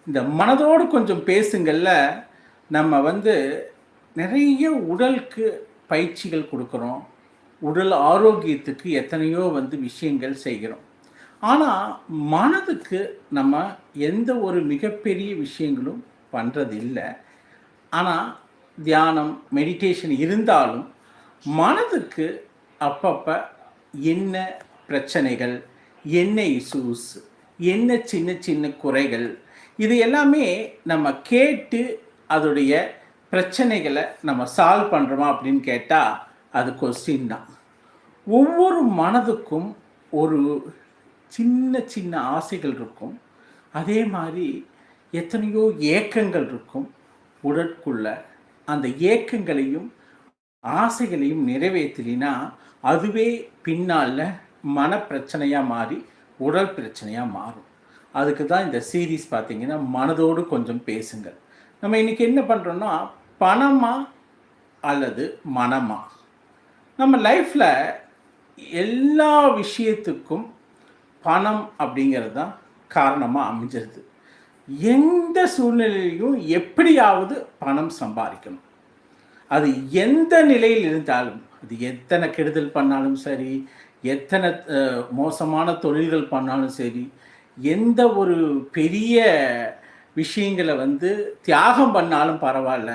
இந்த மனதோடு கொஞ்சம் பேசுங்கள்ல நம்ம வந்து நிறைய உடலுக்கு பயிற்சிகள் கொடுக்குறோம். உடல் ஆரோக்கியத்துக்கு எத்தனையோ விஷயங்கள் செய்கிறோம். ஆனால் மனதுக்கு நம்ம எந்த ஒரு மிகப்பெரிய விஷயங்களும் பண்ணுறதில்ல. ஆனால் தியானம், மெடிடேஷன் இருந்தாலும் மனதுக்கு அப்பப்போ என்ன பிரச்சனைகள், என்ன இஷ்யூஸ், என்ன சின்ன சின்ன குறைகள், இது எல்லாமே நம்ம கேட்டு அதோடைய பிரச்சனைகளை நம்ம சால்வ் பண்ணுறோமா அப்படின்னு கேட்டால் அது கொஸ்டின் தான். ஒவ்வொரு மனதுக்கும் ஒரு சின்ன சின்ன ஆசைகள் இருக்கும். அதே மாதிரி எத்தனையோ ஏக்கங்கள் இருக்கும் உடற்குள்ள. அந்த ஏக்கங்களையும் ஆசைகளையும் நிறைவேற்றலினா அதுவே பின்னால் மனப்பிரச்சனையாக மாறி உடல் பிரச்சனையாக மாறும். அதுக்கு தான் இந்த சீரீஸ் பார்த்தீங்கன்னா மனதோடு கொஞ்சம் பேசுங்கள். நம்ம இன்றைக்கி என்ன பண்ணுறோன்னா, பணமா அல்லது மனமா? நம்ம லைஃப்பில் எல்லா விஷயத்துக்கும் பணம் அப்படிங்கிறது தான் காரணமாக அமைஞ்சிருது. எந்த சூழ்நிலையிலையும் எப்படியாவது பணம் சம்பாதிக்கணும். அது எந்த நிலையில் இருந்தாலும், அது எத்தனை கெடுதல் பண்ணாலும் சரி, எத்தனை மோசமான தொழில்கள் பண்ணாலும் சரி, எந்த ஒரு பெரிய விஷயங்களை தியாகம் பண்ணாலும் பரவாயில்ல,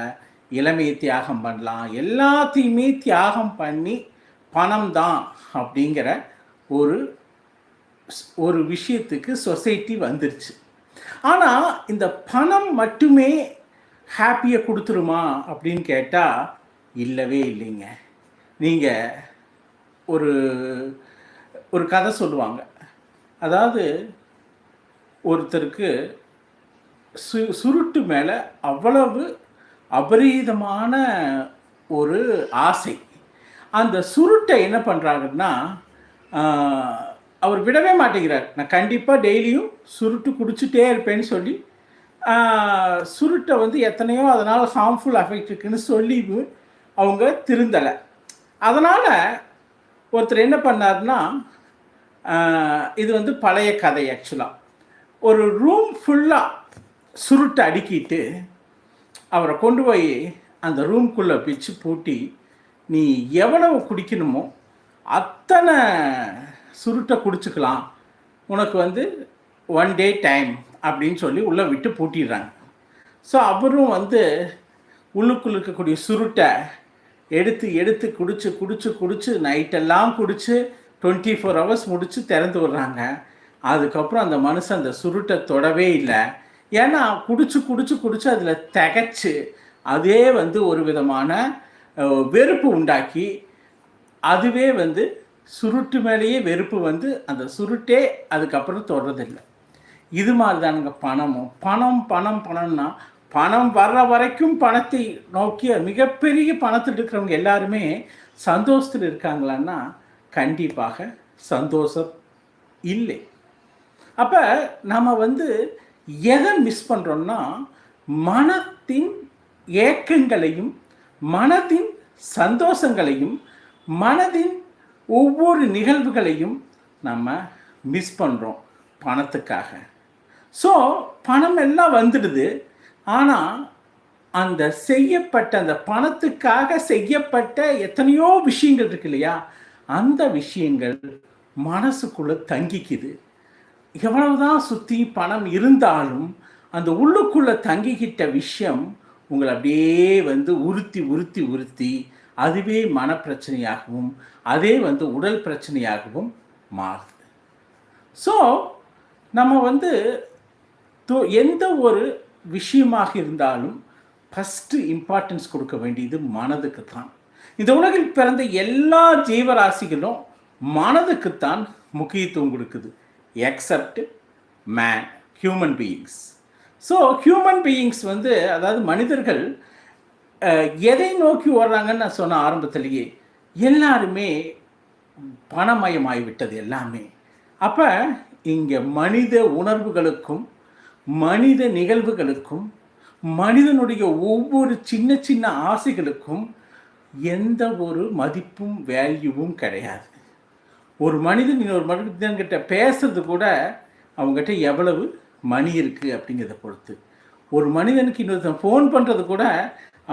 இளமையை தியாகம் பண்ணலாம், எல்லாத்தையுமே தியாகம் பண்ணி பணம் தான் அப்படிங்கிற ஒரு ஒரு விஷயத்துக்கு சொசைட்டி வந்துருச்சு. ஆனால் இந்த பணம் மட்டுமே ஹாப்பியை கொடுத்துருமா அப்படின்னு கேட்டால் இல்லவே இல்லைங்க. நீங்கள் ஒரு ஒரு கதை சொல்லுவாங்க. அதாவது ஒருத்தருக்கு சுருட்டு மேலே அவ்வளவு அபரீதமான ஒரு ஆசை. அந்த சுருட்டை என்ன பண்ணுறாங்கன்னா, அவர் விடவே மாட்டேங்கிறார். நான் கண்டிப்பாக டெய்லியும் சுருட்டு குடிச்சிட்டே இருப்பேன்னு சொல்லி சுருட்டை எத்தனையோ அதனால் ஹார்ம்ஃபுல் எஃபெக்ட் இருக்குன்னு சொல்லி அவங்க திருந்தலை. அதனால் ஒருத்தர் என்ன பண்ணார்னா, இது பழைய கதை ஆக்சுவலாக. ஒரு ரூம் ஃபுல்லாக சுருட்டை அடுக்கிட்டு அவரை கொண்டு போய் அந்த ரூம்குள்ளே பிச்சு பூட்டி, நீ எவ்வளவு குடிக்கணுமோ அத்தனை சுருட்டை குடிச்சுக்கலாம், உனக்கு 1 டே டைம் அப்படின்னு சொல்லி உள்ளே விட்டு பூட்டிடுறாங்க. ஸோ அவரும் உள்ளுக்குள்ள இருக்கக்கூடிய சுருட்டை எடுத்து எடுத்து குடிச்சு குடிச்சு குடிச்சு நைட்டெல்லாம் குடிச்சு 24 ஹவர்ஸ் முடித்து திறந்து விடுறாங்க. அதுக்கப்புறம் அந்த மனுஷன் அந்த சுருட்டை தொடவே இல்லை. ஏன்னா குடிச்சு குடிச்சு குடிச்சு அதில் திகச்சு அதே ஒரு விதமான வெறுப்பு உண்டாக்கி, அதுவே சுருட்டு மேலேயே வெறுப்பு அந்த சுருட்டே அதுக்கப்புறம் தொடறதில்லை. இது மாதிரி தானுங்க பணமும். பணம் பணம் பணம்னா, பணம் வர்ற வரைக்கும் பணத்தை நோக்கி மிகப்பெரிய பணத்தில் இருக்கிறவங்க எல்லாருமே சந்தோஷத்தில் இருக்காங்களான்னா கண்டிப்பாக சந்தோஷம் இல்லை. அப்போ நம்ம எதை மிஸ் பண்ணுறோம்னா, மனத்தின் ஏக்கங்களையும் மனதின் சந்தோஷங்களையும் மனதின் ஒவ்வொரு நிகழ்வுகளையும் நம்ம மிஸ் பண்ணுறோம் பணத்துக்காக. ஸோ பணம் எல்லாம் வந்துடுது. ஆனால் அந்த செய்யப்பட்ட அந்த பணத்துக்காக செய்யப்பட்ட எத்தனையோ விஷயங்கள் இருக்கு இல்லையா, அந்த விஷயங்கள் மனசுக்குள்ளே தங்கிக்குது. எவ்வளவுதான் சுற்றி பணம் இருந்தாலும் அந்த உள்ளுக்குள்ளே தங்கிக்கிட்ட விஷயம் உங்களை அப்படியே உறுத்தி உறுத்தி உறுத்தி அதுவே மனப்பிரச்சனையாகவும் அதே உடல் பிரச்சனையாகவும் மாறுது. ஸோ நம்ம எந்த ஒரு விஷயமாக இருந்தாலும் ஃபஸ்ட்டு இம்பார்ட்டன்ஸ் கொடுக்க வேண்டியது மனதுக்கு தான். இந்த உலகில் பிறந்த எல்லா ஜீவராசிகளும் மனதுக்குத்தான் முக்கியத்துவம் கொடுக்குது, accept man, human beings. So human beings அதாவது மனிதர்கள் எதை நோக்கி ஓடுறாங்கன்னு நான் சொன்ன ஆரம்பத்திலேயே, எல்லாருமே பணமயமாகிவிட்டது எல்லாமே. அப்போ இங்கே மனித உணர்வுகளுக்கும் மனித நிகழ்வுகளுக்கும் மனிதனுடைய ஒவ்வொரு சின்ன சின்ன ஆசைகளுக்கும் எந்த ஒரு மதிப்பும் வேல்யூவும் கிடையாது. ஒரு மனிதன் இன்னொரு மனிதன்கிட்ட பேசுறது கூட அவங்ககிட்ட எவ்வளவு மணி இருக்குது அப்படிங்கிறத பொறுத்து. ஒரு மனிதனுக்கு இன்னொருத்தன் ஃபோன் பண்ணுறது கூட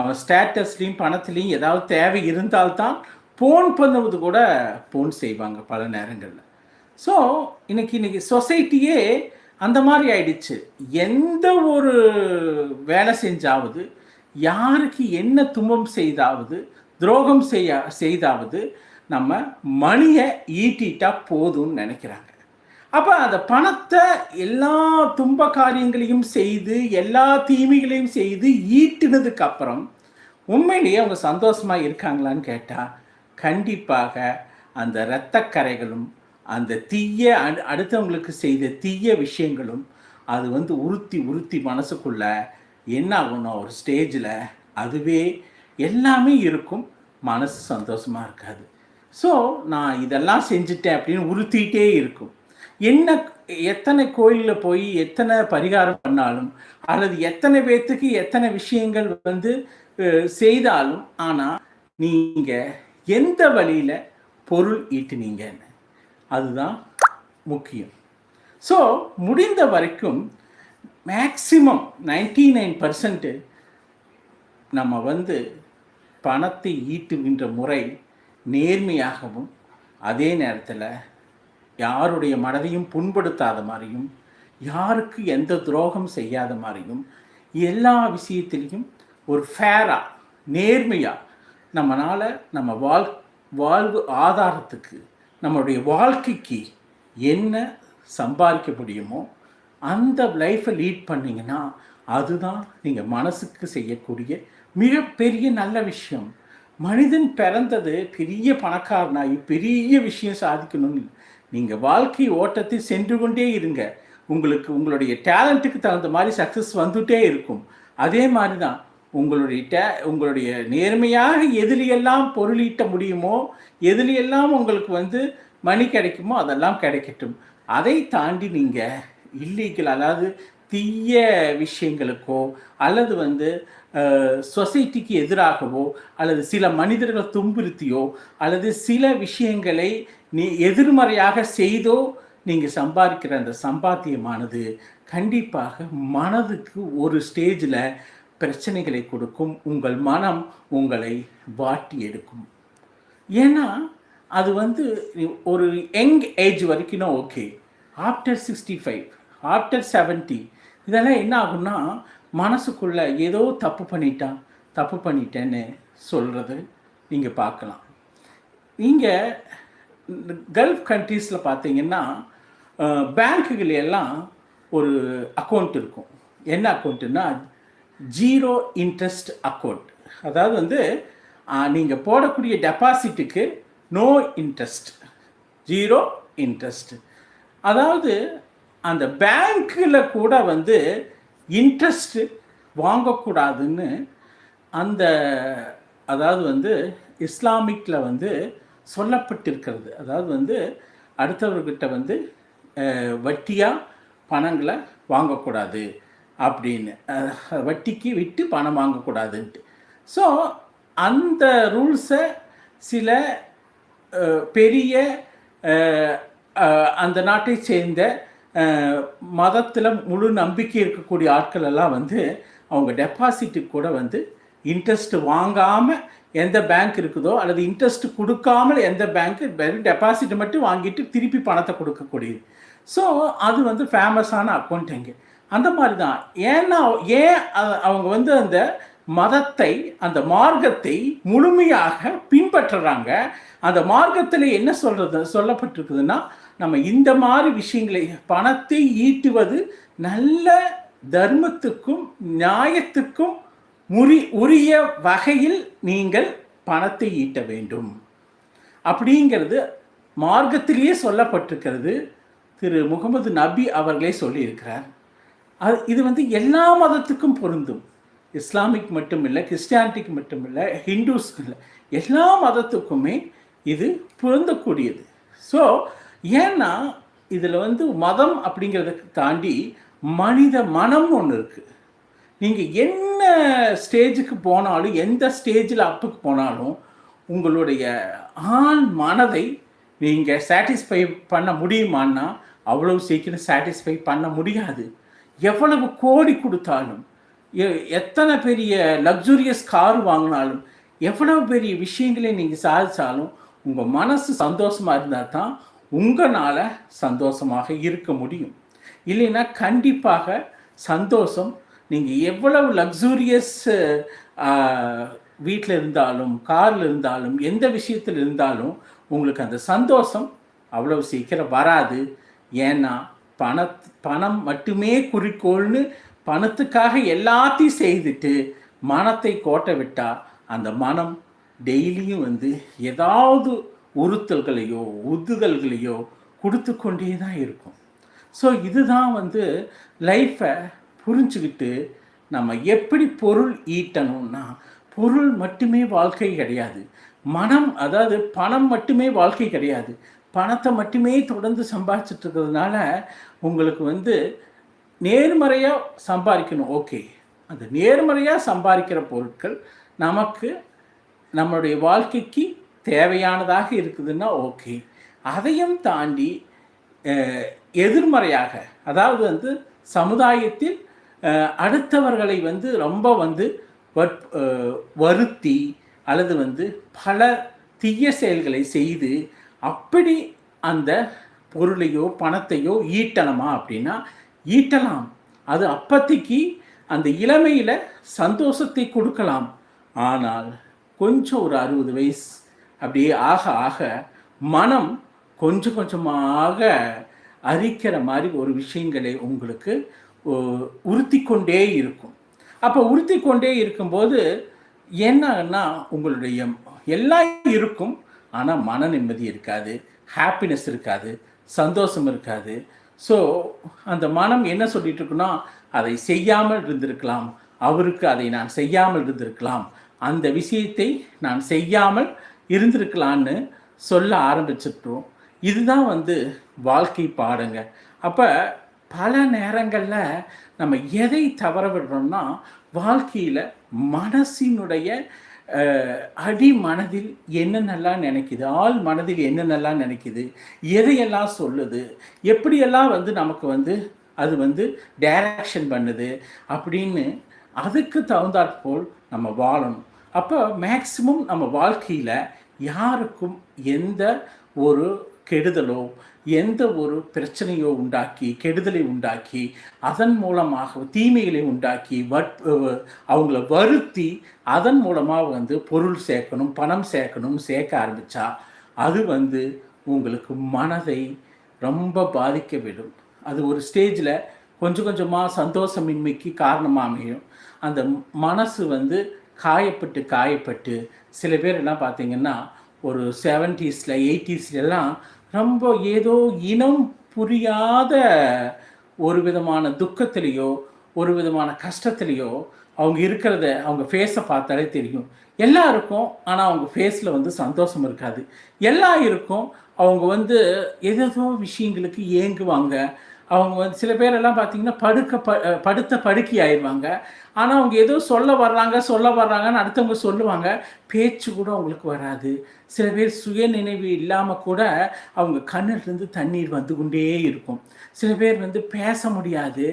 அவன் ஸ்டேட்டஸ்லேயும் பணத்துலேயும் ஏதாவது தேவை இருந்தால்தான் ஃபோன் பண்ணுவது கூட ஃபோன் செய்வாங்க பல நேரங்களில். ஸோ இன்னைக்கு சொசைட்டியே அந்த மாதிரி ஆயிடுச்சு. எந்த ஒரு வேலை செஞ்சாவது, யாருக்கு என்ன துன்பம் செய்தாவது, துரோகம் செய்தாவது நம்ம மணியை ஈட்டிட்டா போதும்னு நினைக்கிறாங்க. அப்போ அந்த பணத்தை எல்லா துன்ப காரியங்களையும் செய்து எல்லா தீமைகளையும் செய்து ஈட்டினதுக்கு அப்புறம் உண்மையிலேயே அவங்க சந்தோஷமாக இருக்காங்களான்னு கேட்டால் கண்டிப்பாக அந்த இரத்தக்கரைகளும் அந்த தீய அடுத்தவங்களுக்கு செய்த தீய விஷயங்களும் அது வந்து உறுத்தி மனசுக்குள்ள என்ன ஆகணும், ஒரு ஸ்டேஜில் அதுவே எல்லாமே இருக்கும், மனசு சந்தோஷமாக இருக்காது. ஸோ நான் இதெல்லாம் செஞ்சுட்டேன் அப்படின்னு உறுத்திட்டே இருக்கும். எத்தனை கோயிலில் போய் எத்தனை பரிகாரம் பண்ணாலும் அல்லது எத்தனை பேர்த்துக்கு எத்தனை விஷயங்கள் வந்து செய்தாலும், ஆனால் நீங்கள் எந்த வழியில் பொருள் ஈட்டினீங்கன்னு அதுதான் முக்கியம். ஸோ முடிந்த வரைக்கும் மேக்சிமம் 99% நம்ம வந்து பணத்தை ஈட்டுகின்ற முறை நேர்மையாகவும் அதே நேரத்தில் யாருடைய மனதையும் புண்படுத்தாத மாதிரியும் யாருக்கு எந்த துரோகம் செய்யாத மாதிரியும் எல்லா விஷயத்திலையும் ஒரு ஃபேராக நேர்மையாக நம்மளால் நம்ம வாழ்வு ஆதாரத்துக்கு நம்மளுடைய வாழ்க்கைக்கு என்ன சம்பாதிக்க முடியுமோ அந்த லைஃப்பை லீட் பண்ணிங்கன்னா அதுதான் நீங்கள் மனசுக்கு செய்யக்கூடிய மிகப்பெரிய நல்ல விஷயம். மனிதன் பிறந்தது பெரிய பணக்காரனாகி பெரிய விஷயம் சாதிக்கணும்னு. நீங்கள் வாழ்க்கை ஓட்டத்தை சென்று கொண்டே இருங்க. உங்களுடைய டேலண்ட்டுக்கு தகுந்த மாதிரி சக்ஸஸ் வந்துகிட்டே இருக்கும். அதே மாதிரி தான் உங்களுடைய நேர்மையாக எதிலையெல்லாம் பொருளீட்ட முடியுமோ, எதிலையெல்லாம் உங்களுக்கு வந்து மணி கிடைக்குமோ அதெல்லாம் கிடைக்கட்டும். அதை தாண்டி நீங்கள் இல்லீகல், அதாவது தீய விஷயங்களுக்கோ அல்லது வந்து சொசைட்டிக்கு எதிராகவோ அல்லது சில மனிதர்கள் துன்புறுத்தியோ அல்லது சில விஷயங்களை எதிர்மறையாக செய்தோ நீங்கள் சம்பாதிக்கிற அந்த சம்பாத்தியமானது கண்டிப்பாக மனதுக்கு ஒரு ஸ்டேஜில் பிரச்சனைகளை கொடுக்கும். உங்கள் மனம் உங்களை வாட்டி எடுக்கும். ஏன்னா அது வந்து ஒரு யங் ஏஜ் வரைக்கும் ஓகே. ஆஃப்டர் 65, ஆஃப்டர் 70 இதெல்லாம் என்ன ஆகும்னா மனசுக்குள்ளே ஏதோ தப்பு பண்ணிட்டேன்னு சொல்கிறது நீங்கள் பார்க்கலாம். இங்கே கல்ஃப் கண்ட்ரீஸில் பார்த்தீங்கன்னா பேங்க்குகள் எல்லாம் ஒரு அக்கௌண்ட் இருக்கும். என்ன அக்கௌண்ட்டுன்னா 0 இன்ட்ரெஸ்ட் அக்கௌண்ட். அதாவது வந்து நீங்கள் போடக்கூடிய டெபாசிட்டுக்கு நோ இன்ட்ரெஸ்ட், 0 இன்ட்ரெஸ்ட். அதாவது அந்த பேங்க்கில் கூட வந்து இன்ட்ரெஸ்ட் வாங்கக்கூடாதுன்னு அதாவது வந்து இஸ்லாமிக்கில் வந்து சொல்லப்பட்டிருக்கிறது. அதாவது வந்து அடுத்தவர்கிட்ட வந்து வட்டியாக பணங்களை வாங்கக்கூடாது அப்படின்னு, வட்டிக்கு விட்டு பணம் வாங்கக்கூடாதுன்ட்டு. ஸோ அந்த ரூல்ஸை சில பெரிய அந்த நாட்டை சேர்ந்த மதத்தில் முழு நம்பிக்கை இருக்கக்கூடிய ஆட்கள் எல்லாம் வந்து அவங்க டெபாசிட்டுக்கு கூட வந்து இன்ட்ரெஸ்ட் வாங்காமல் எந்த பேங்க் இருக்குதோ அல்லது இன்ட்ரெஸ்ட் கொடுக்காமல் எந்த பேங்க்கு வெறும் டெபாசிட்டை மட்டும் வாங்கிட்டு திருப்பி பணத்தை கொடுக்கக்கூடியது. ஸோ அது வந்து ஃபேமஸான அக்கௌண்ட் எங்கே அந்த மாதிரி தான். ஏன்னா அவங்க வந்து அந்த மதத்தை, அந்த மார்க்கத்தை முழுமையாக பின்பற்றுறாங்க. அந்த மார்க்கத்தில் என்ன சொல்லப்பட்டிருக்குதுன்னா, நம்ம இந்த மாதிரி விஷயங்களை பணத்தை ஈட்டுவது நல்ல தர்மத்துக்கும் நியாயத்துக்கும் உரிய வகையில் நீங்கள் பணத்தை ஈட்ட வேண்டும் அப்படிங்கிறது மார்க்கத்திலேயே சொல்லப்பட்டிருக்கிறது. திரு முகமது நபி அவர்களே சொல்லியிருக்கிறார். இது வந்து எல்லா மதத்துக்கும் பொருந்தும். இஸ்லாமிக் மட்டும் இல்லை, கிறிஸ்டியானிட்டிக்கு மட்டும் இல்லை, ஹிந்துஸ்க்கு இல்லை, எல்லா மதத்துக்குமே இது பொருந்தக்கூடியது. ஸோ ஏன்னா இதில் வந்து மதம் அப்படிங்கிறதுக்கு தாண்டி மனித மனம் ஒன்று இருக்குது. நீங்கள் என்ன ஸ்டேஜுக்கு போனாலும், எந்த ஸ்டேஜில் அப்புக்கு போனாலும் உங்களுடைய ஆள் மனதை நீங்கள் சாட்டிஸ்ஃபை பண்ண முடியுமான்னா அவ்வளோ சீக்கிரம் சாட்டிஸ்ஃபை பண்ண முடியாது. எவ்வளவு கோடி கொடுத்தாலும், எத்தனை பெரிய லக்ஸூரியஸ் கார் வாங்கினாலும், எவ்வளவு பெரிய விஷயங்களை நீங்கள் சாதித்தாலும், உங்கள் மனசு சந்தோஷமாக இருந்தால் தான் உங்களால் சந்தோஷமாக இருக்க முடியும். இல்லைன்னா கண்டிப்பாக சந்தோஷம், நீங்கள் எவ்வளவு லக்ஸூரியஸ் வீட்டில் இருந்தாலும், காரில் இருந்தாலும், எந்த விஷயத்தில் இருந்தாலும் உங்களுக்கு அந்த சந்தோஷம் அவ்வளவு சீக்கிரம் வராது. ஏன்னா பணம் மட்டுமே குறிக்கோள்னு பணத்துக்காக எல்லாத்தையும் செய்துட்டு மனத்தை கோட்டை விட்டால் அந்த மனம் டெய்லியும் வந்து ஏதாவது உறுத்தல்களையோ உந்துதல்களையோ கொடுத்து கொண்டே தான் இருக்கும். ஸோ இதுதான் வந்து லைஃப்பை புரிஞ்சுக்கிட்டு நம்ம எப்படி பொருள் ஈட்டணும்னா, பொருள் மட்டுமே வாழ்க்கை கிடையாது. மனம், அதாவது பணம் மட்டுமே வாழ்க்கை கிடையாது. பணத்தை மட்டுமே தொடர்ந்து சம்பாதிச்சுட்டு இருக்கிறதுனால உங்களுக்கு வந்து நேர்மறையாக சம்பாதிக்கணும். ஓகே, அந்த நேர்மறையாக சம்பாதிக்கிற பொருட்கள் நமக்கு நம்மளுடைய வாழ்க்கைக்கு தேவையானதாக இருக்குதுன்னா ஓகே. அதையும் தாண்டி எதிர்மறையாக, அதாவது வந்து சமுதாயத்தில் அடுத்தவர்களை வந்து ரொம்ப வந்து வருத்தி அல்லது வந்து பல தீய செயல்களை செய்து அப்படி அந்த பொருளையோ பணத்தையோ ஈட்டணுமா அப்படின்னா ஈட்டலாம். அது அப்போதைக்கு அந்த இளமையில் சந்தோஷத்தை கொடுக்கலாம். ஆனால் கொஞ்சம் ஒரு 60 வயசு அப்படியே ஆக ஆக மனம் கொஞ்சம் கொஞ்சமாக அரிக்கிற மாதிரி ஒரு விஷயங்களை உங்களுக்கு உறுத்தி கொண்டே இருக்கும். அப்போ உறுத்தி கொண்டே இருக்கும்போது என்னன்னா உங்களுடைய எல்லாம் இருக்கும், ஆனால் மன நிம்மதி இருக்காது, ஹாப்பினஸ் இருக்காது, சந்தோஷம் இருக்காது. ஸோ அந்த மனம் என்ன சொல்லிட்டு இருக்குன்னா, அதை செய்யாமல் இருந்திருக்கலாம், அவருக்கு அதை நான் செய்யாமல் இருந்திருக்கலாம், அந்த விஷயத்தை நான் செய்யாமல் இருந்திருக்கலான்னு சொல்ல ஆரம்பிச்சிட்டோம். இதுதான் வந்து வாழ்க்கை பாடங்க. அப்போ பல நேரங்களில் நம்ம எதை தவற விடுறோம்னா, வாழ்க்கையில் மனசினுடைய அடி மனதில் என்னென்னலாம் நினைக்குது, ஆள் மனதில் என்னென்னலாம் நினைக்குது, எதையெல்லாம் சொல்லுது, எப்படியெல்லாம் வந்து நமக்கு வந்து அது வந்து டைரக்ஷன் பண்ணுது அப்படின்னு அதுக்கு தகுந்தாற்போல் நம்ம வாழணும். அப்போ மேக்சிமம் நம்ம வாழ்க்கையில் யாருக்கும் எந்த ஒரு கெடுதலோ எந்த ஒரு பிரச்சனையோ உண்டாக்கி, கெடுதலை உண்டாக்கி, அதன் மூலமாக தீமைகளை உண்டாக்கி அவங்கள வருத்தி அதன் மூலமாக வந்து பொருள் சேர்க்கணும், பணம் சேர்க்கணும், சேர்க்க ஆரம்பித்தா அது வந்து உங்களுக்கு மனதை ரொம்ப பாதிக்க விடும். அது ஒரு ஸ்டேஜில் கொஞ்சம் கொஞ்சமாக சந்தோஷமின்மைக்கு காரணமாக அமையும். அந்த மனசு வந்து காயப்பட்டு சில பேர் எல்லாம் பார்த்திங்கன்னா ஒரு 70s 80s ரொம்ப ஏதோ இனம் புரியாத ஒரு விதமான துக்கத்திலேயோ ஒரு விதமான கஷ்டத்துலேயோ அவங்க இருக்கிறத அவங்க ஃபேஸை பார்த்தாலே தெரியும். எல்லாம் இருக்கும், ஆனால் அவங்க ஃபேஸில் வந்து சந்தோஷம் இருக்காது. எல்லாம் இருக்கும், அவங்க வந்து ஏதேதோ விஷயங்களுக்கு ஏங்குவாங்க. அவங்க வந்து சில பேரெல்லாம் பார்த்திங்கன்னா படுத்த படுக்கை ஆயிடுவாங்க. ஆனால் அவங்க ஏதோ சொல்ல வர்றாங்கன்னு அடுத்தவங்க சொல்லுவாங்க, பேச்சு கூட அவங்களுக்கு வராது. சில பேர் சுய நினைவு இல்லாமல் கூட அவங்க கண்ணிலிருந்து தண்ணீர் வந்து கொண்டே இருக்கும். சில பேர் வந்து பேச முடியாது,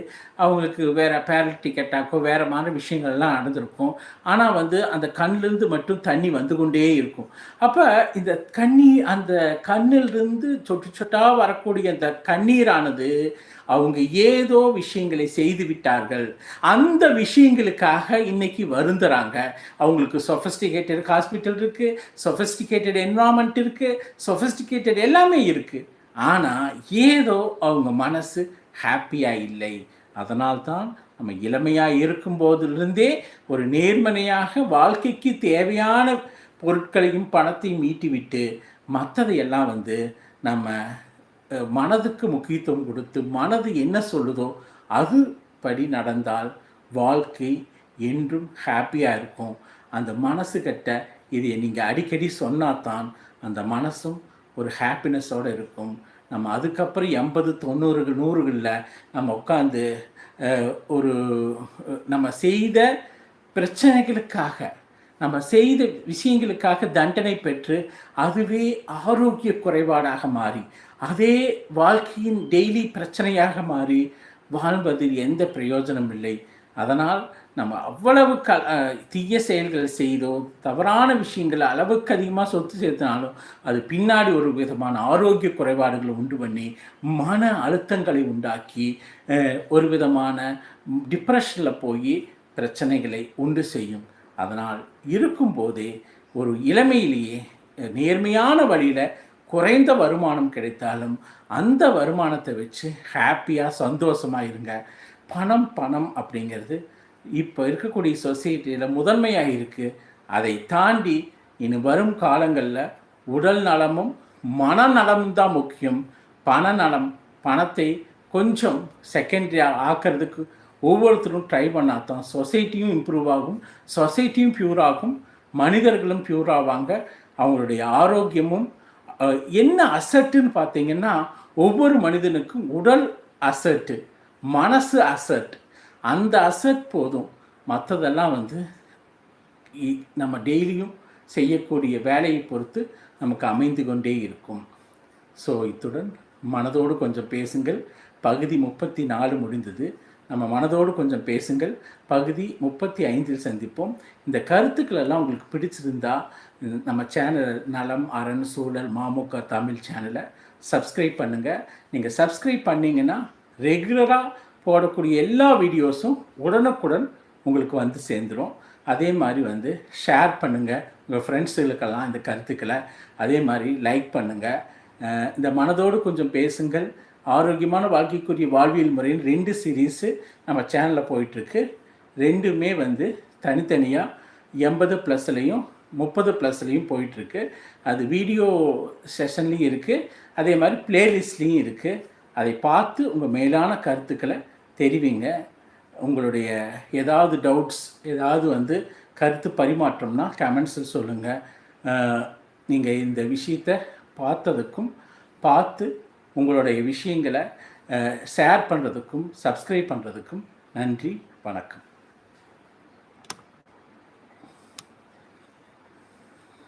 அவங்களுக்கு வேறு பேரலிட்டிக் அட்டாக்கோ வேறு மாதிரி விஷயங்கள்லாம் நடந்திருக்கும். ஆனால் வந்து அந்த கண்ணிலிருந்து மட்டும் தண்ணி வந்து கொண்டே இருக்கும். அப்போ இந்த அந்த கண்ணிலிருந்து சொட்டு சொட்டாக வரக்கூடிய அந்த கண்ணீரானது அவங்க ஏதோ விஷயங்களை செய்து விட்டார்கள், அந்த விஷயங்களுக்காக இன்னைக்கு வருந்துறாங்க. அவங்களுக்கு சொஃபஸ்டிகேட்டட் ஹாஸ்பிட்டல் இருக்குது, சொஃபஸ்டிகேட்டட் என்வரான்மெண்ட் இருக்குது, சொஃபஸ்டிகேட்டட் எல்லாமே இருக்குது. ஆனால் ஏதோ அவங்க மனசு ஹாப்பியாக இல்லை. அதனால்தான் நம்ம இளமையாக இருக்கும்போதிலிருந்தே ஒரு நேர்மறையாக வாழ்க்கைக்கு தேவையான பொருட்களையும் பணத்தையும் ஈட்டிவிட்டு மற்றதையெல்லாம் வந்து நம்ம மனதுக்கு முக்கியத்துவம் கொடுத்து மனது என்ன சொல்லுதோ அது படி நடந்தால் வாழ்க்கை என்றும் ஹாப்பியாக இருக்கும். அந்த மனசுக்கிட்ட இதை நீங்கள் அடிக்கடி சொன்னாதான் அந்த மனசும் ஒரு ஹாப்பினஸோடு இருக்கும். நம்ம அதுக்கப்புறம் 80, 90, 100களில் நம்ம உட்காந்து ஒரு நம்ம செய்த பிரச்சனைகளுக்காக நம்ம செய்த விஷயங்களுக்காக தண்டனை பெற்று அதுவே ஆரோக்கிய குறைபாடாக மாறி அதே வாழ்க்கையின் டெய்லி பிரச்சனையாக மாறி வாழ்வதில் எந்த பிரயோஜனம் இல்லை. அதனால் நம்ம அவ்வளவு தீய செயல்களை செய்தோ, தவறான விஷயங்களை அளவுக்கு அதிகமாக சொத்து சேர்த்தினாலும் அது பின்னாடி ஒரு விதமான ஆரோக்கிய குறைபாடுகளை உண்டு பண்ணி, மன அழுத்தங்களை உண்டாக்கி, ஒரு விதமான டிப்ரெஷனில் போய் பிரச்சனைகளை உண்டு செய்யும். அதனால் இருக்கும்போதே ஒரு இளமையிலேயே நேர்மையான வழியில் குறைந்த வருமானம் கிடைத்தாலும் அந்த வருமானத்தை வச்சு ஹாப்பியாக சந்தோஷமாக இருங்க. பணம் அப்படிங்கிறது இப்போ இருக்கக்கூடிய சொசைட்டியில் முதன்மையாக இருக்குது. அதை தாண்டி இனி வரும் காலங்களில் உடல் நலமும் மனநலமும் தான் முக்கியம். பணத்தை கொஞ்சம் செகண்டரியாக ஆக்கிறதுக்கு ஒவ்வொருத்தரும் ட்ரை பண்ணாதான் சொசைட்டியும் இம்ப்ரூவ் ஆகும், சொசைட்டியும் ப்யூர் ஆகும், மனிதர்களும் ப்யூர் ஆவாங்க. அவங்களுடைய ஆரோக்கியமும் என்ன அசட்டுன்னு பார்த்தீங்கன்னா, ஒவ்வொரு மனிதனுக்கும் உடல் அசட்டு, மனசு அசட். அந்த அசட் போதும். மற்றதெல்லாம் நம்ம டெய்லியும் செய்யக்கூடிய வேலையை பொறுத்து நமக்கு அமைந்து கொண்டே இருக்கும். ஸோ இத்துடன் மனதோடு கொஞ்சம் பேசுங்கள் பகுதி 34 முடிந்தது. நம்ம மனதோடு கொஞ்சம் பேசுங்கள் பகுதி 35 சந்திப்போம். இந்த கருத்துக்கள் எல்லாம் உங்களுக்கு பிடிச்சிருந்தா நம்ம சேனல் நலம் அரண் சூழல் மாமுக தமிழ் சேனலை சப்ஸ்கிரைப் பண்ணுங்கள். நீங்கள் சப்ஸ்கிரைப் பண்ணிங்கன்னா ரெகுலராக போடக்கூடிய எல்லா வீடியோஸும் உடனுக்குடன் உங்களுக்கு சேர்ந்துடும். அதே மாதிரி ஷேர் பண்ணுங்கள் உங்கள் ஃப்ரெண்ட்ஸுகளுக்கெல்லாம் இந்த கருத்துக்களை. அதே மாதிரி லைக் பண்ணுங்கள். இந்த மனதோடு கொஞ்சம் பேசுங்கள் ஆரோக்கியமான வாழ்க்கைக்குரிய வாழ்வியல் முறையில் 2 சீரீஸு நம்ம சேனலில் போயிட்டுருக்கு. ரெண்டுமே தனித்தனியாக 80+லையும் 30+லையும் போயிட்டுருக்கு. அது வீடியோ செஷன்லேயும் இருக்குது, அதே மாதிரி பிளேலிஸ்ட்லேயும் இருக்குது. அதை பார்த்து உங்கள் மேலான கருத்துக்களை தெரிவிங்க. உங்களுடைய ஏதாவது டவுட்ஸ், ஏதாவது கருத்து பரிமாற்றம்னா கமெண்ட்ஸில் சொல்லுங்கள். நீங்கள் இந்த விஷயத்தை பார்த்ததுக்கும் பார்த்து உங்களுடைய விஷயங்களை ஷேர் பண்ணுறதுக்கும் சப்ஸ்கிரைப் பண்ணுறதுக்கும் நன்றி. வணக்கம்.